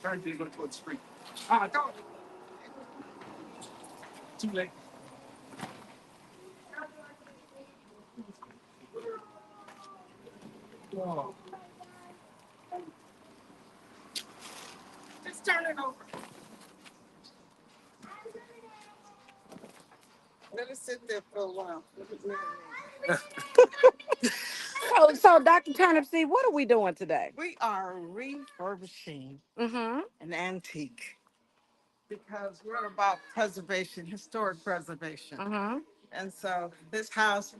Currently going towards street. Ah, go. Too late. Oh. Just turn it over. Let it sit there for a while. So Dr. Turnipseed, what are we doing today? We are refurbishing Mm-hmm. an antique because we're about preservation, historic preservation. Mm-hmm. And so this House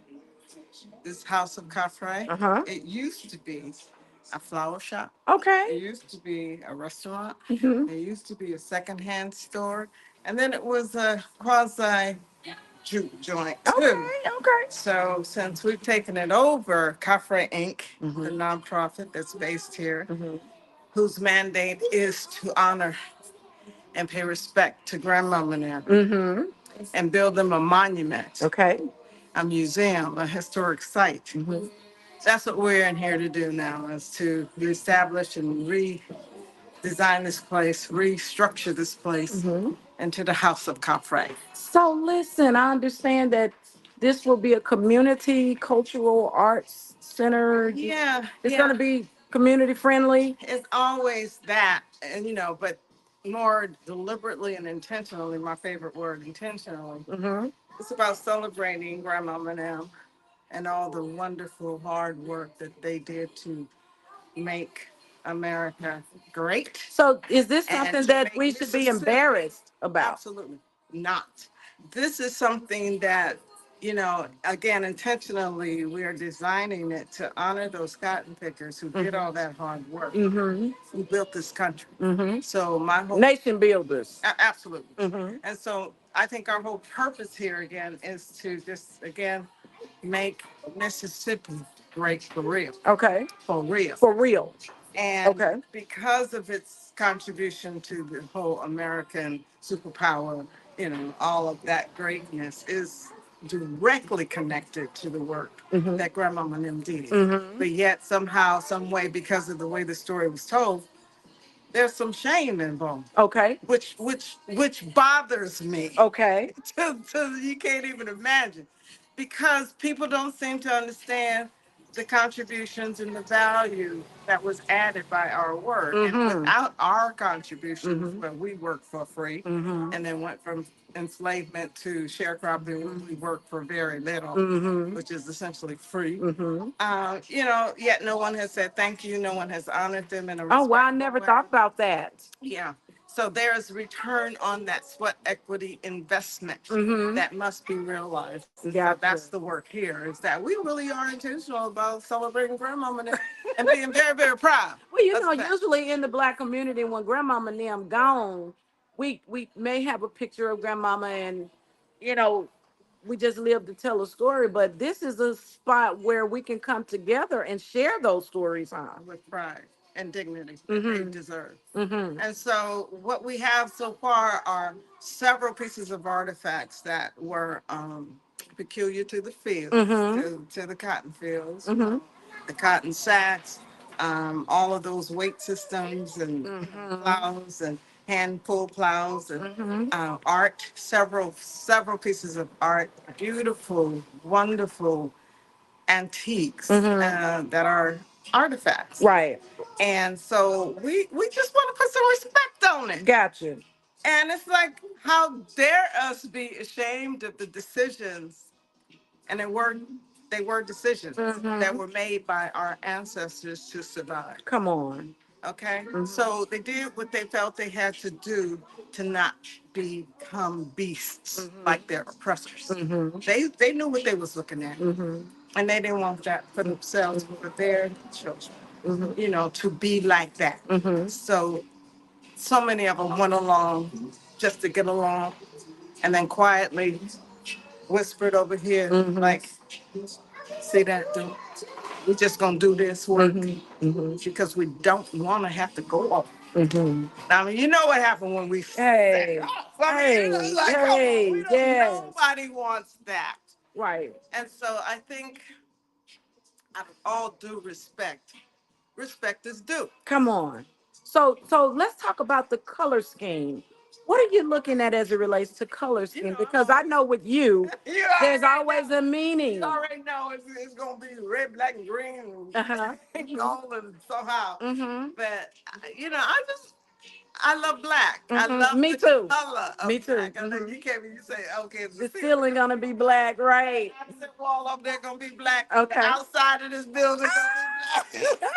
of Khafre, Uh-huh. it used to be a flower shop. Okay. It used to be a restaurant. Mm-hmm. It used to be a secondhand store. And then it was a quasi juke joint Okay. too. Okay. So since we've taken it over, Khafre Inc., the Mm-hmm. nonprofit that's based here, Mm-hmm. whose mandate is to honor and pay respect to Grandmama Nim Mm-hmm. and build them a monument, Okay. a museum, a historic site. Mm-hmm. That's what we're in here to do now, is to reestablish and redesign this place, restructure this place Mm-hmm. into the House of Khafre. So listen, I understand that this will be a community cultural arts center. Yeah, It's going yeah. to be community friendly. It's always that, and but more deliberately and intentionally, my favorite word, intentionally. Mm-hmm. It's about celebrating Grandmama Nim and all the wonderful hard work that they did to make America great So is this and something to that make we should be Mississippi. embarrassed about? Absolutely not. This is something that, again, intentionally, we are designing it to honor those cotton pickers who did all that hard work, Mm-hmm. who built this country. Mm-hmm. So my whole Nation builders. Absolutely. Mm-hmm. And so I think our whole purpose here again is to just again make Mississippi great for real. Okay. For real. For real. And Okay. because of its contribution to the whole American superpower, all of that greatness is directly connected to the work Mm-hmm. that Grandmama Nim did. Mm-hmm. But yet somehow, some way, because of the way the story was told, there's some shame involved, Okay. which bothers me. Okay. You can't even imagine, because people don't seem to understand the contributions and the value that was added by our work. And Mm-hmm. without our contributions, Mm-hmm. where we worked for free Mm-hmm. and then went from enslavement to sharecropping, where we worked for very little, Mm-hmm. which is essentially free. Mm-hmm. Yet no one has said thank you. No one has honored them in a Oh wow, I respectful never way. thought about that. Yeah. So there's return on that sweat equity investment Mm-hmm. that must be realized. And so Gotcha. that's the work here, is that we really are intentional about celebrating Grandmama and being very, very proud. Well, That's a fact. usually in the Black community, when Grandmama Nim gone, we may have a picture of Grandmama, and you know, we just live to tell a story. But this is a spot where we can come together and share those stories, huh? With pride and dignity that they Mm-hmm. deserve. Mm-hmm. And so what we have so far are several pieces of artifacts that were peculiar to the fields, Mm-hmm. to the cotton fields, Mm-hmm. the cotton sacks, all of those weight systems and Mm-hmm. plows and hand pull plows and Mm-hmm. art, several pieces of art, beautiful, wonderful antiques Mm-hmm. that are artifacts. Right. And so we just want to put some respect on it. Gotcha. And it's like, how dare us be ashamed of the decisions, and they were decisions that Mm-hmm. were made by our ancestors to survive. Come on. Okay? Mm-hmm. So they did what they felt they had to do to not become beasts Mm-hmm. like their oppressors. Mm-hmm. They knew what they was looking at. Mm-hmm. And they didn't want that for themselves, Mm-hmm. for their children, Mm-hmm. to be like that. Mm-hmm. So many of them went along just to get along, and then quietly whispered over here, Mm-hmm. like, see that, dude? We're just gonna do this work because we don't want to have to go off. Mm-hmm. I mean, you know what happened when we Hey, set off. I mean, hey, like, come on, hey, yes, nobody wants that. right. And so I think, out of all due respect, respect is due. Come on. So let's talk about the color scheme. What are you looking at as it relates to color scheme? Because I know with you, You there's already always a meaning. you already know it's gonna be red, black, and green, Uh-huh. and gold, and somehow. Mm-hmm. But I love black. I Mm-hmm. love Me the too. color Me of too. black. I know Mm-hmm. you can't even say, okay, it's the The ceiling ceiling gonna be black, right? the wall up there gonna be black. The Okay. outside of this building gonna be black.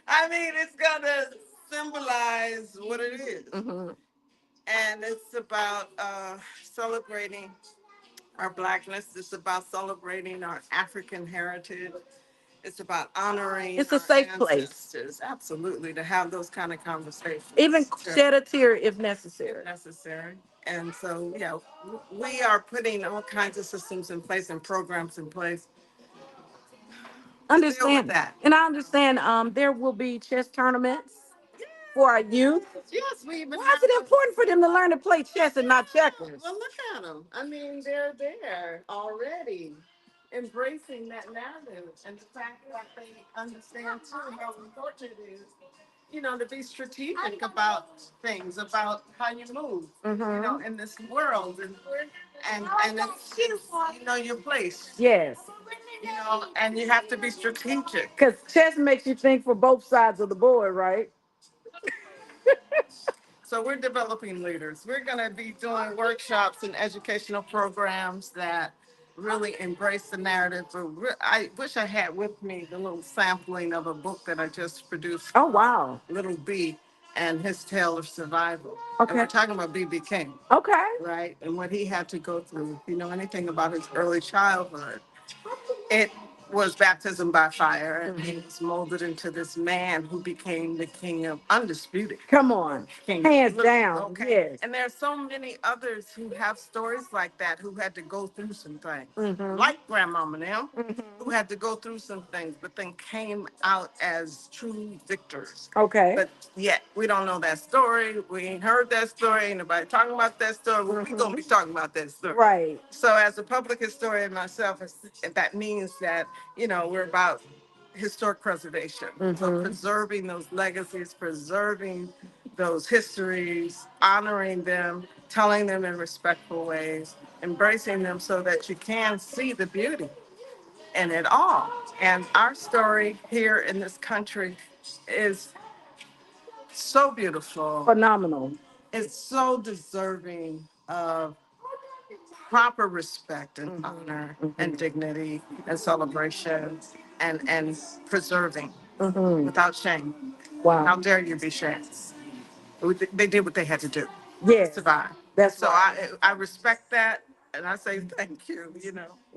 I mean, it's gonna symbolize what it is, Mm-hmm. and it's about celebrating our blackness. It's about celebrating our African heritage. It's about honoring It's a our safe place. ancestors. Absolutely, to have those kind of conversations. Even To- shed a tear if if necessary. necessary. And so, yeah, we are putting all kinds of systems in place and programs in place to deal with Understand. that. And I understand there will be chess tournaments for our youth. Yes, we even Why is have it important for them to learn to play chess and not checkers? well, look at them. I mean, they're there already, embracing that narrative and the fact that they understand too how important it is, to be strategic about things, about how you move, Mm-hmm. in this world, and it's your place, Yes. and you have to be strategic. Because chess makes you think for both sides of the board, right? So we're developing leaders. We're going to be doing workshops and educational programs that really embrace the narrative. But I wish I had with me the little sampling of a book that I just produced, Oh, wow. Little B and His Tale of Survival. And Okay. we're talking about B.B. King, Okay. right? And what he had to go through. If you know anything about his early childhood, it was baptism by fire, and he was molded into this man who became the king of undisputed Come on. king. Hands down. Okay. Yes. And there are so many others who have stories like that, who had to go through some things, Mm-hmm. like Grandmama Nim, who Mm-hmm. had to go through some things, but then came out as true victors. Okay. But yet, we don't know that story. We ain't heard that story. Ain't nobody talking about that story. We're going to be talking about that story. Right. So, as a public historian myself, that means that, we're about historic preservation. So, Mm-hmm. preserving those legacies, preserving those histories, honoring them, telling them in respectful ways, embracing them so that you can see the beauty in it all. And our story here in this country is so beautiful. Phenomenal. It's so deserving of proper respect and honor and dignity and celebration and preserving Mm-hmm. without shame. How Wow. dare you be shamed? They did what they had to do to Yes. survive. That's So right. I respect that, and I say thank you.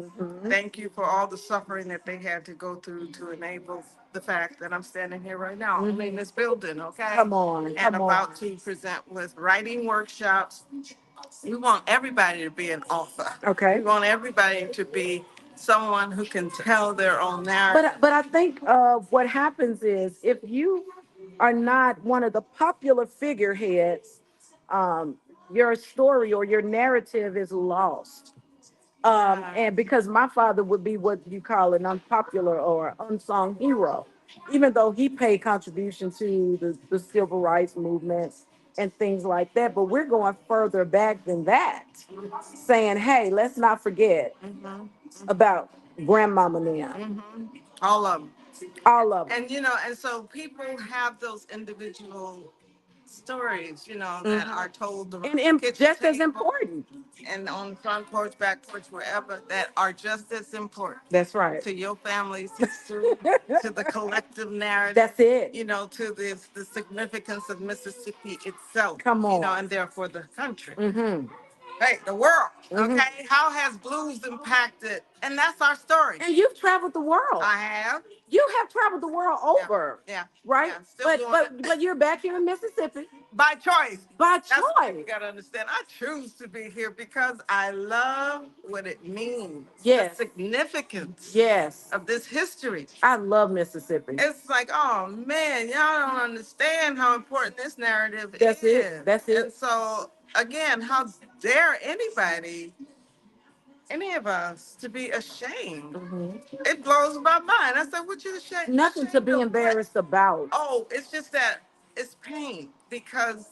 Mm-hmm. Thank you for all the suffering that they had to go through to enable the fact that I'm standing here right now, in this building, okay? Come on. And Come on. about to present with writing workshops. We want everybody to be an author. Okay. We want everybody to be someone who can tell their own narrative. But I think what happens is if you are not one of the popular figureheads, um, your story or your narrative is lost. And because my father would be what you call an unpopular or unsung hero, even though he paid contribution to the civil rights movements and things like that. But we're going further back than that, saying, hey, let's not forget about Grandmama Nim, All of them. all of them. And so people have those individual stories, that are told around the And kitchen just as table important. and on the front porch, back porch, wherever, that are just as important That's right. to your family's history, to the collective narrative, That's it. to the significance of Mississippi itself, Come on. and therefore the country. Mm-hmm. Hey, the world. Mm-hmm. Okay, how has blues impacted? And that's our story. And you've traveled the world. I have. You have traveled the world over. Yeah. Right? Yeah. Still doing But you're back here in Mississippi by choice. by That's what you choice. gotta understand. I choose to be here because I love what it means. Yes. The significance Yes. of this history. I love Mississippi. It's like, oh man, y'all don't understand how important this narrative That's is. it. That's it. And so again, how dare anybody any of us to be ashamed. Mhm. It blows my mind. I said, what you ashamed? Nothing to Ashamed be of what? embarrassed about. Oh, it's just that it's pain because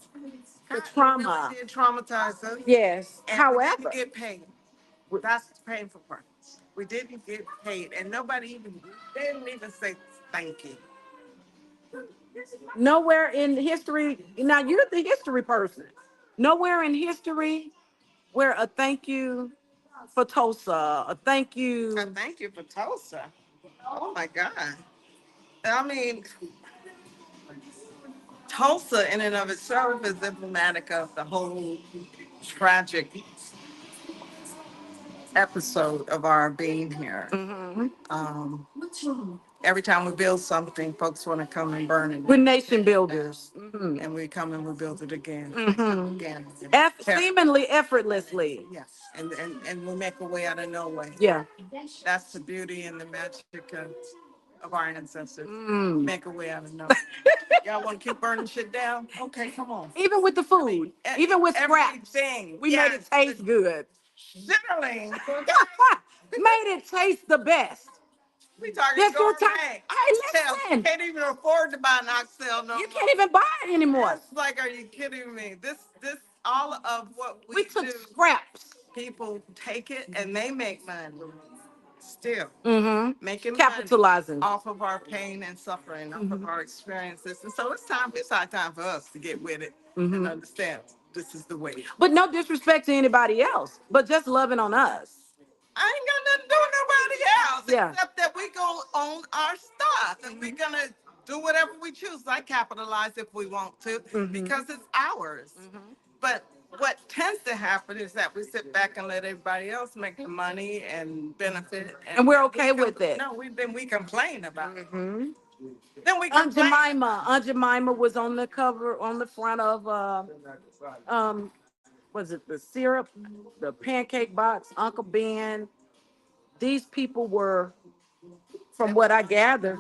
The God really trauma. did traumatize us Yes. and we didn't However, get paid. That's the painful part. We didn't get paid and nobody even, they didn't even say thank you. nowhere in history, now you're the history person. Nowhere in history where a thank you for Tulsa, a thank I you. thank you for Tulsa. Oh my God. I mean, Tulsa in and of itself is emblematic of the whole tragic episode of our being here. Mhm. Um, every time we build something, folks want to come and burn it We're down. nation builders. Mhm. And we come and we build it again, Mhm. again. Seemingly effortlessly. Yes, and we make a way out of no way. Yeah. That's the beauty and the magic of our ancestors. Mm. Make a way out of no way. Y'all want to keep burning shit down? Okay, come on. Even with the food, even with scraps, Everything. we made it taste good. Literally. Made it taste the best. We talking That's your time. gourmet. Hey, Oxtails. listen, Can't even afford to buy an oxtail no you more. can't even buy it anymore. It's like, are you kidding me? This, all of what We we took do, scraps. people take it and they make money. Still Mm-hmm. making money Capitalizing. off of our pain and suffering, off of our experiences. And so it's our time for us to get with it and understand this is the way. But no disrespect to anybody else, but just loving on us. I ain't got nothing to do with nobody else Yeah. except that we gonna own our stuff and we're gonna do whatever we choose. Like capitalize if we want to because it's ours. But what tends to happen is that we sit back and let everybody else make the money and benefit, And we're okay with it. No, then we complain about it. Mm-hmm. Then we Aunt complain. Jemima. Aunt Jemima was on the cover, on the front of um, was it the syrup, the pancake box, Uncle Ben. These people were, from what I gathered,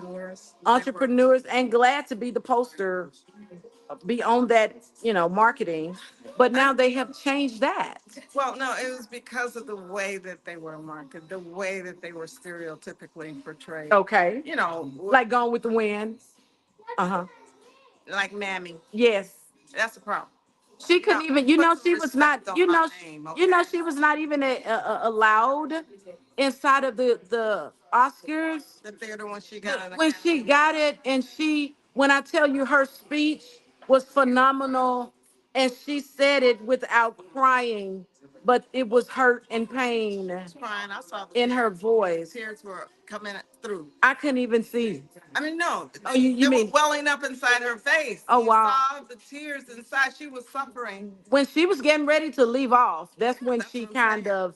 entrepreneurs and glad to be the poster, be on that, marketing. But now they have changed that. Well, no, it was because of the way that they were marketed, the way that they were stereotypically portrayed. Okay. Like Gone with the Wind. Uh-huh. Like Mammy. Yes. That's the problem. She couldn't even, she was not, Name, she was not even allowed inside of the Oscars. the theater when she got an When she got it, and when I tell you, her speech was phenomenal, and she said it without crying, but it was hurt and pain crying. I saw in her voice. tears were coming through. I couldn't even see. I mean, no, Oh, you they were mean? welling up inside her face. Oh, You wow. saw the tears inside. She was suffering. When she was getting ready to leave off, that's when That's she what I'm kind saying. of,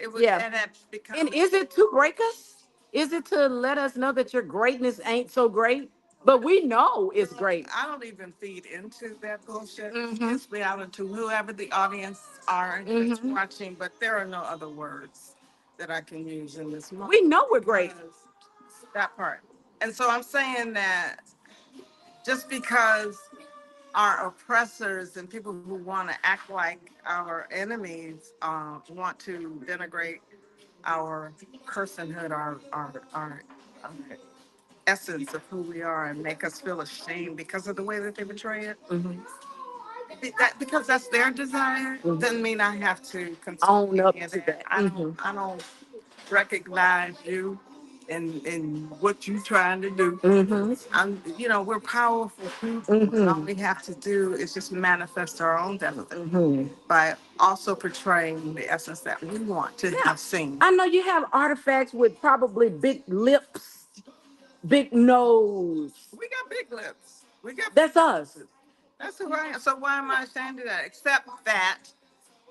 It was, yeah. and had become. And is it to break us? Is it to let us know that your greatness ain't so great? But we know it's great. I don't even feed into that bullshit. Mm-hmm. It's out into whoever the audience are that's Mm-hmm. watching, but there are no other words that I can use in this moment. We know we're great. That part. And so I'm saying that just because our oppressors and people who want to act like our enemies want to denigrate our personhood, our essence of who we are, and make us feel ashamed because of the way that they portray it. Mm-hmm. Because that's their desire, doesn't mean I have to Own up in to it. that. I don't recognize you in what you're trying to do. Mm-hmm. We're powerful people. And all we have to do is just manifest our own destiny by also portraying the essence that we want to have seen. I know you have artifacts with probably big lips, big nose. We got big lips. We got. That's us. That's who I am. So why am I ashamed of that? Except that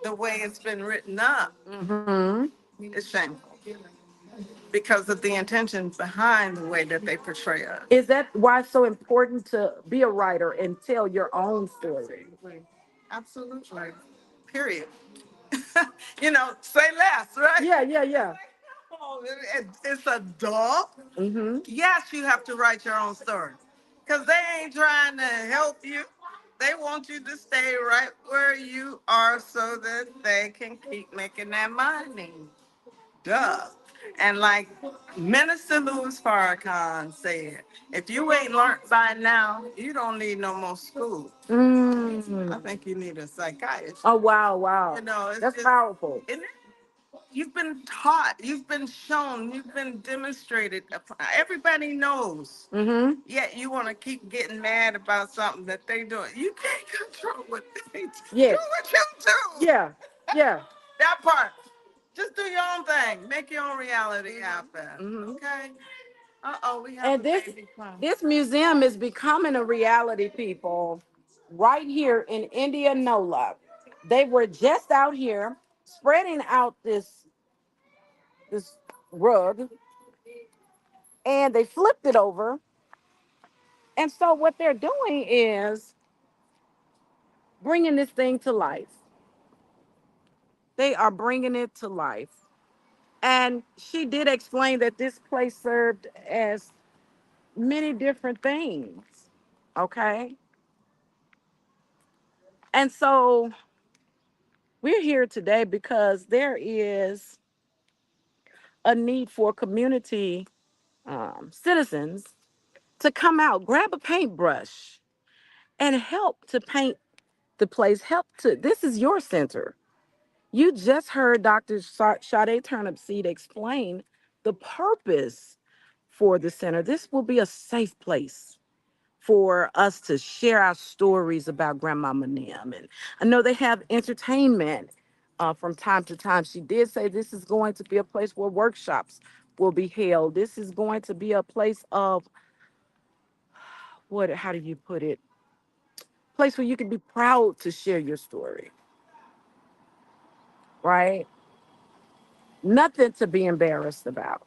the way it's been written up Mm-hmm. is shameful because of the intentions behind the way that they portray us. Is that why it's so important to be a writer and tell your own story? Absolutely. Period. Say less, right? Yeah, yeah, yeah. Oh, it's a dog. Mm-hmm. Yes, you have to write your own story because they ain't trying to help you. They want you to stay right where you are so that they can keep making that money. Duh. And like Minister Louis Farrakhan said, if you ain't learned by now, you don't need no more school. I think you need a psychiatrist. Oh wow, wow. You know, it's That's just, powerful. and you've been taught, you've been shown, you've been demonstrated. Everybody knows. Mm-hmm. Yet you want to keep getting mad about something that they do. You can't control what they do. Do Yes. what you do. Yeah. Yeah. That part. Just do your own thing. Make your own reality happen. Mm-hmm. Okay? Uh-oh, we have And a this baby crying. this museum is becoming a reality, people, right here in Indianola. They were just out here spreading out this rug, and they flipped it over. And so what they're doing is bringing this thing to life. They are bringing it to life. And she did explain that this place served as many different things. Okay. And so we're here today because there is a need for community citizens to come out, grab a paintbrush, and help to paint the place. Help to, this is your center. You just heard Dr. Sade Turnipseed explain the purpose for the center. This will be a safe place for us to share our stories about Grandmama Nim. And I know they have entertainment from time to time. She did say this is going to be a place where workshops will be held. This is going to be a place of what, how do you put it? Place where you can be proud to share your story, right? Nothing to be embarrassed about.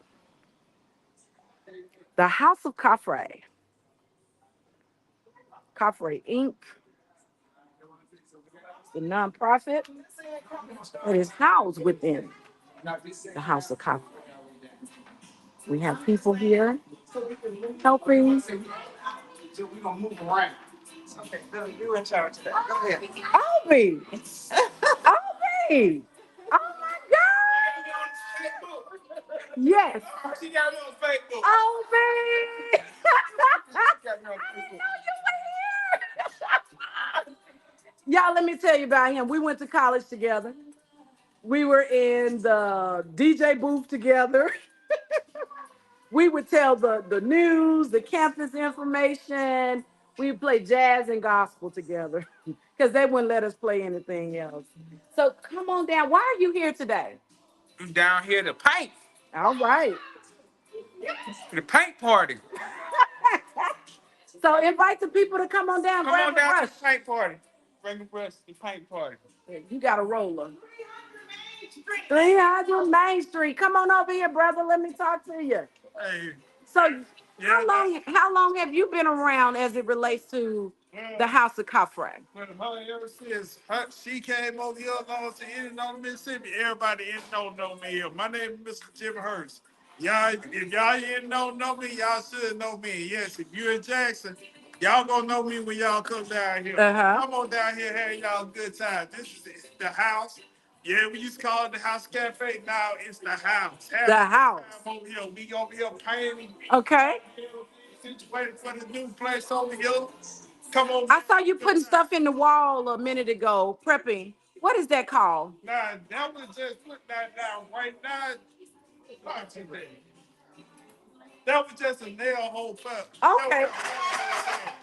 The House of Khafre, Khafre Inc., the nonprofit that is housed within the House of Khafre. We have people here helping. Okay, Billy, you in charge of that. Go ahead. Albie! Albie! Oh my God! Yes. She got me on Facebook. Albie! I didn't know you were here. Y'all, let me tell you about him. We went to college together. We were in the DJ booth together. We would tell the news, the campus information. We would play jazz and gospel together because they wouldn't let us play anything else. So come on down. Why are you here today? I'm down here to paint, All right. the paint party. So invite the people to come on down, Come grab on a down to brush. the paint party. Bring the brush to the paint party. You got a roller. 300 Main Street. Come on over here, brother. Let me talk to you. Hey, So yeah, how long have you been around as it relates to the House of Khafre? when her ever since she came over here along to Indiana, Mississippi, everybody in know me. My name is Mr. Jim Hurst. Y'all, if y'all didn't know me, y'all should know me. Yes, if you're in Jackson, y'all gonna know me when y'all come down here. Uh-huh. Come on down here, have y'all a good time. This is the house. Yeah, we used to call it the House Cafe. Now it's the house. Have The a good house. time over here. We over here painting. Okay. Situated for the new place over here. Come on. I saw you putting stuff in the wall a minute ago, prepping. What is that called? Nah, that was just put that down right now. That was just a nail hole for. Okay.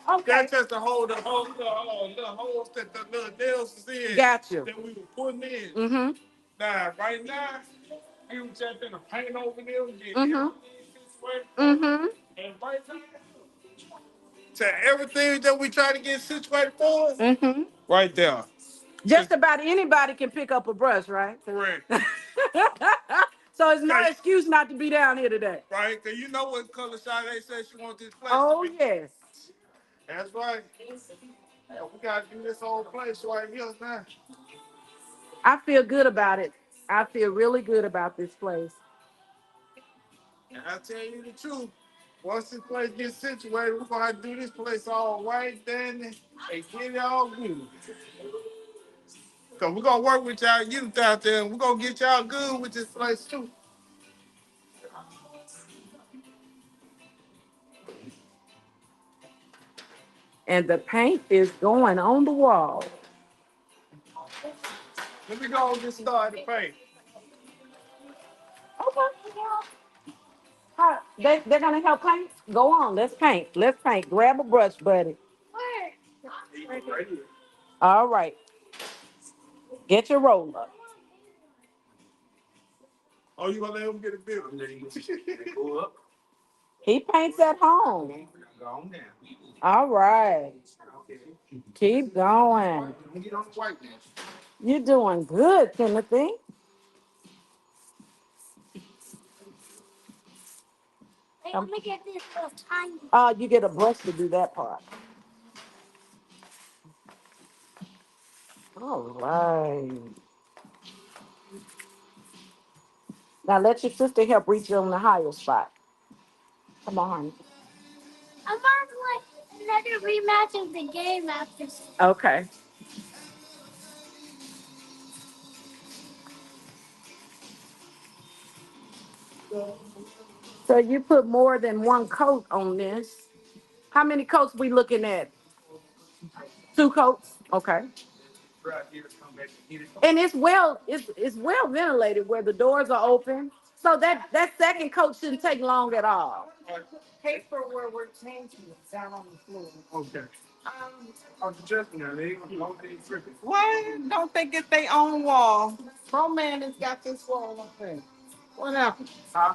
Okay. That's just to hold the holes that the little nails is in. Got you. That we were putting in. Mm-hmm. Nah, right now, we were just in a paint over there. We get Mm-hmm. everything situated. Mm-hmm. And right now, to everything that we try to get situated for, Mm-hmm. right there. Just about anybody can pick up a brush, right? Correct. So it's no excuse not to be down here today. Right? Because you know what color Sade said she wants this place Oh, to be. yes. That's right. Yeah, we got to do this whole place right here now. I feel good about it. I feel really good about this place. And I tell you the truth, once this place gets situated, we're going to have to do this place all right then and get it all good. Because we're going to work with y'all youth out there and we're going to get y'all good with this place too. And the paint is going on the wall. Let me go and get started paint. Okay. They're gonna help paint. Go on, let's paint. Let's paint. Grab a brush, buddy. All right. Get your roller. Oh, you gonna let him get a bill? He paints at home. All right. Keep going. You're doing good, Timothy. You get a brush to do that part. All right. Now let your sister help reach you on the higher spot. Come on, honey. I'm on like another rematch of the game after. Okay. So you put more than one coat on this. How many coats we looking at? Two coats. Okay. And it's well ventilated where the doors are open. So that second coat shouldn't take long at all. Paper where we're changing it down on the floor. Okay. I'm just now. They ain't gonna be tripping. What? Don't they get their own wall? Pro man has got this wall up there. What happened? Huh?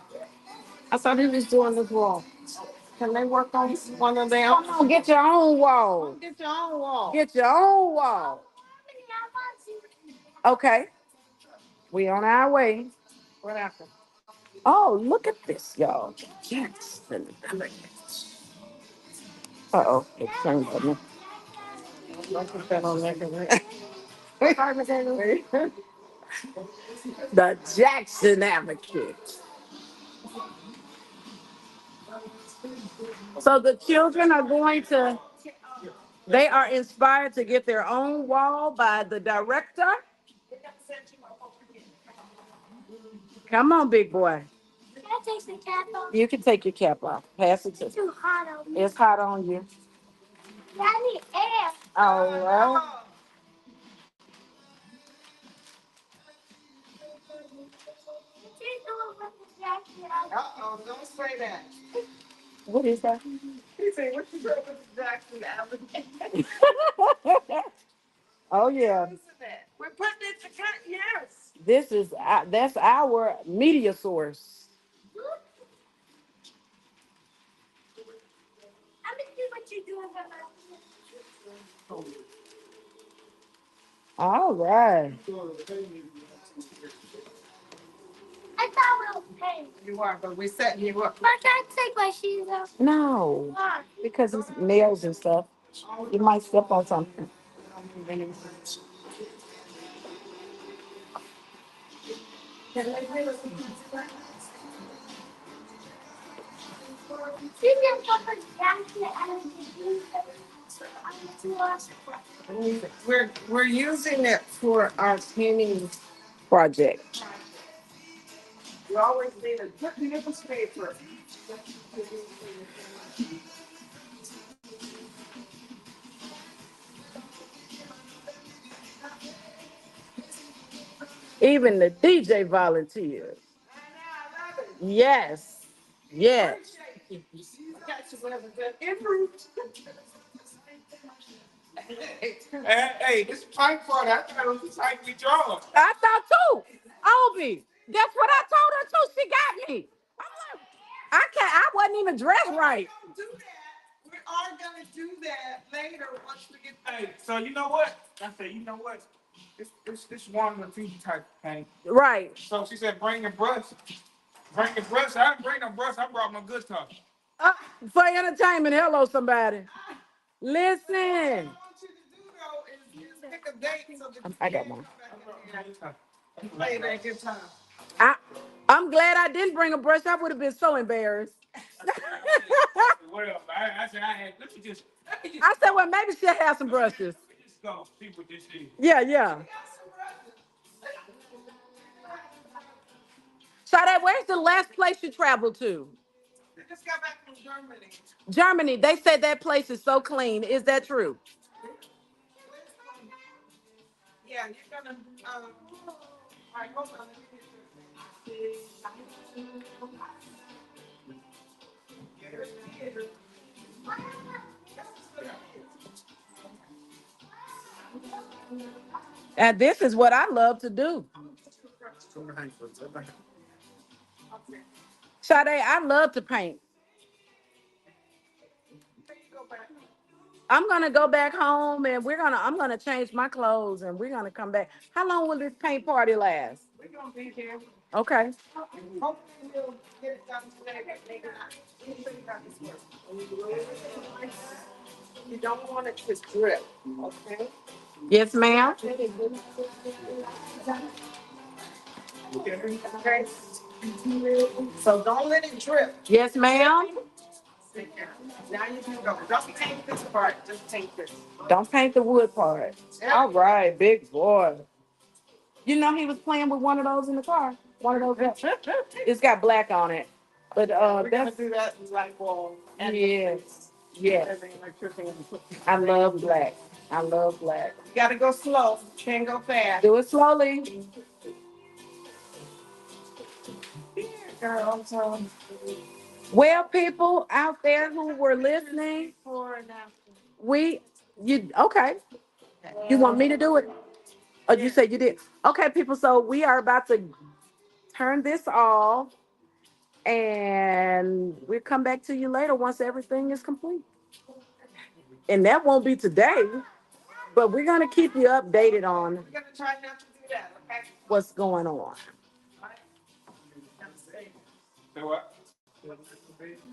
I thought he was doing this wall. Can they work on one of their Come own? on, get your own wall. Get your own wall. Get your own wall. Okay. We on our way. What happened? Oh, look at this, y'all. Jackson. Uh-oh. It turned on me. Don't put that on there. The Jackson Advocate. So the children are they are inspired to get their own wall by the director. Come on, big boy. Can I take the cap off? You can take your cap off. Pass it to me. It's too hot on me. It's hot on you. I need air. All right. Uh-oh, don't say that. What is that? He said, what you doing with the Jackson Avenue? Oh yeah. We're putting it together, yes. That's our media source. I'm gonna see what you're doing. All right. I thought we were paying. You are, but we're setting you up. But I can't take my shoes off. No. Why? Because it's nails and stuff. You might step on something. We're using it for our painting. Project. You always need a good newspaper. Even the DJ volunteers. Yes. Yes. Hey, this pipe part, I thought it was like we draw. I thought too. Obi. That's what I told her too. She got me. I'm like, I wasn't even dressed right. Don't do that. We are gonna do that later once we get. Hey, so you know what? I said, you know what? This one or two type of paint. Right. So she said, bring a brush. Bring a brush. I didn't bring no brush. I brought my guitar. Uh, for entertainment. Hello, somebody. Listen. What I want you to do though is pick a date so that I got one. play that guitar. I, I'm glad I didn't bring a brush. I would have been so embarrassed. Well, I said, I said, well, maybe she'll have some brushes. let me just go see what this is. Yeah, yeah. Sade, where's the last place you traveled to? just got back from Germany. Germany, they said that place is so clean. Is that true? Yeah, you're gonna. All right, hold on. Let me get this. And this is what I love to do. Sade, I love to paint. I'm gonna go back home and I'm gonna change my clothes and we're gonna come back. How long will this paint party last? We're gonna be here. Okay. Hopefully we'll get it done today, but maybe not. You don't want it to drip, okay? Yes, ma'am. Okay. So don't let it drip. Yes, ma'am. Now you can go. Don't paint this part, just paint this. Don't paint the wood part. All right, big boy. You know he was playing with one of those in the car. One of those. It's got black on it, but We're gonna that's do that in black wall. yes, yes. I love black. I love black. You gotta go slow, can't go fast. Do it slowly. Yeah, girl, so. Well, people out there who were listening, okay. You want me to do it? Oh, you said you did. Okay, people. So we are about to turn this off, and we'll come back to you later once everything is complete. And that won't be today, but we're gonna keep you updated on We're gonna try not to do that, okay? what's going on.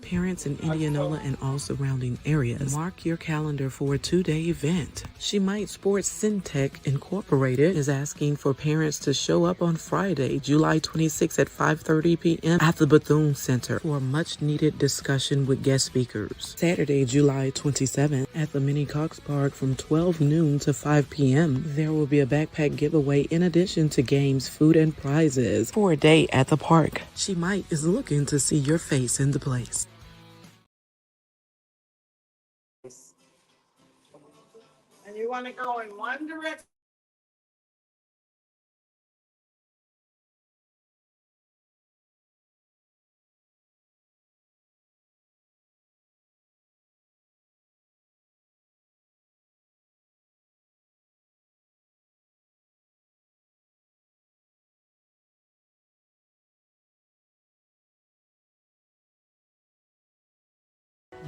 Parents in Indianola and all surrounding areas, mark your calendar for a 2-day event. She Might Sports Syntech Incorporated is asking for parents to show up on Friday, July 26th at 5:30 p.m. at the Bethune Center for a much-needed discussion with guest speakers. Saturday, July 27th at the Mini Cox Park from 12 noon to 5 p.m. There will be a backpack giveaway in addition to games, food, and prizes for a day at the park. She Might is looking to see your face in the place. And you wanna go in one direction.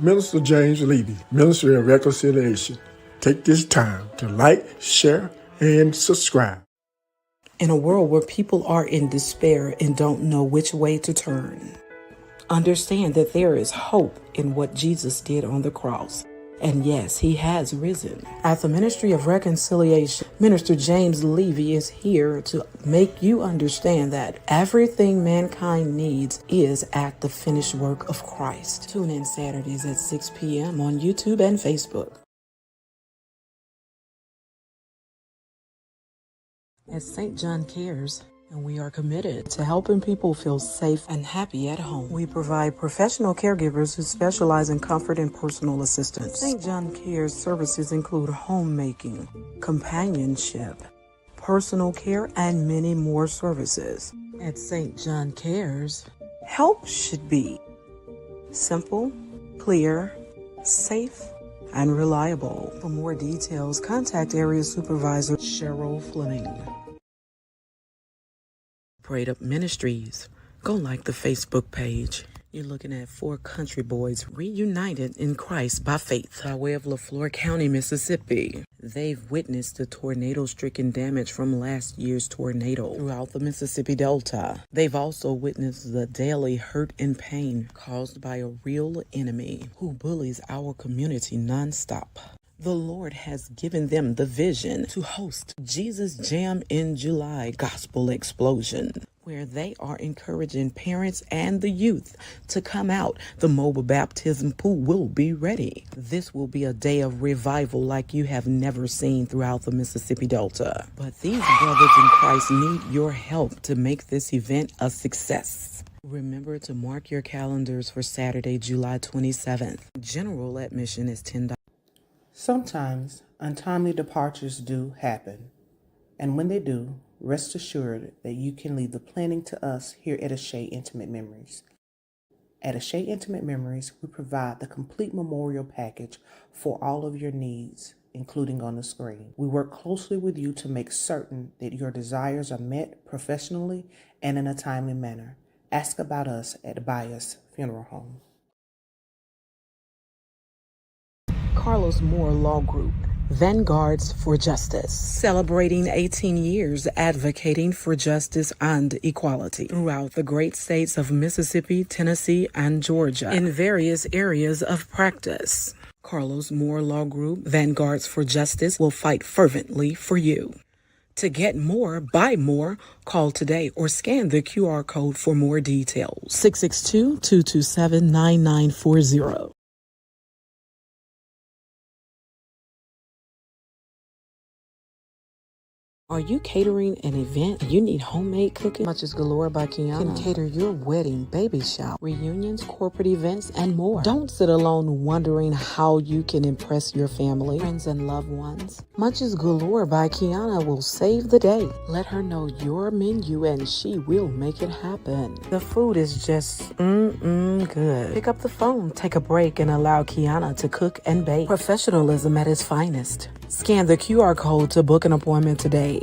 Minister James Levy, Ministry of Reconciliation. Take this time to like, share, and subscribe. In a world where people are in despair and don't know which way to turn, understand that there is hope in what Jesus did on the cross. And yes, he has risen. At the Ministry of Reconciliation, Minister James Levy is here to make you understand that everything mankind needs is at the finished work of Christ. Tune in Saturdays at 6 p.m. on YouTube and Facebook. At St. John Cares, and we are committed to helping people feel safe and happy at home. We provide professional caregivers who specialize in comfort and personal assistance. St. John Cares services include homemaking, companionship, personal care, and many more services. At St. John Cares, help should be simple, clear, safe, and reliable. For more details, contact Area Supervisor Cheryl Fleming. Prayed Up Ministries. Go like the Facebook page. You're looking at 4 country boys reunited in Christ by faith by way of LaFleur County, Mississippi. They've witnessed the tornado-stricken damage from last year's tornado throughout the Mississippi Delta. They've also witnessed the daily hurt and pain caused by a real enemy who bullies our community nonstop. The Lord has given them the vision to host Jesus Jam in July Gospel Explosion, where they are encouraging parents and the youth to come out. The mobile baptism pool will be ready. This will be a day of revival like you have never seen throughout the Mississippi Delta. But these brothers in Christ need your help to make this event a success. Remember to mark your calendars for Saturday, July 27th. General admission is $10. Sometimes untimely departures do happen, and when they do, rest assured that you can leave the planning to us here at Ashay Intimate Memories. At Ashay Intimate Memories, we provide the complete memorial package for all of your needs, including on the screen. We work closely with you to make certain that your desires are met professionally and in a timely manner. Ask about us at Bias Funeral Home. Carlos Moore Law Group, Vanguards for Justice, celebrating 18 years advocating for justice and equality throughout the great states of Mississippi, Tennessee, and Georgia in various areas of practice. Carlos Moore Law Group, Vanguards for Justice will fight fervently for you. To get more, buy more, call today or scan the QR code for more details. 662-227-9940. Are you catering an event and you need homemade cooking? Much is Galore by Kiana can cater your wedding, baby shower, reunions, corporate events, and more. Don't sit alone wondering how you can impress your family, friends, and loved ones. Much is Galore by Kiana will save the day. Let her know your menu and she will make it happen. The food is just good. Pick up the phone, take a break, and allow Kiana to cook and bake. Professionalism at its finest. Scan the QR code to book an appointment today.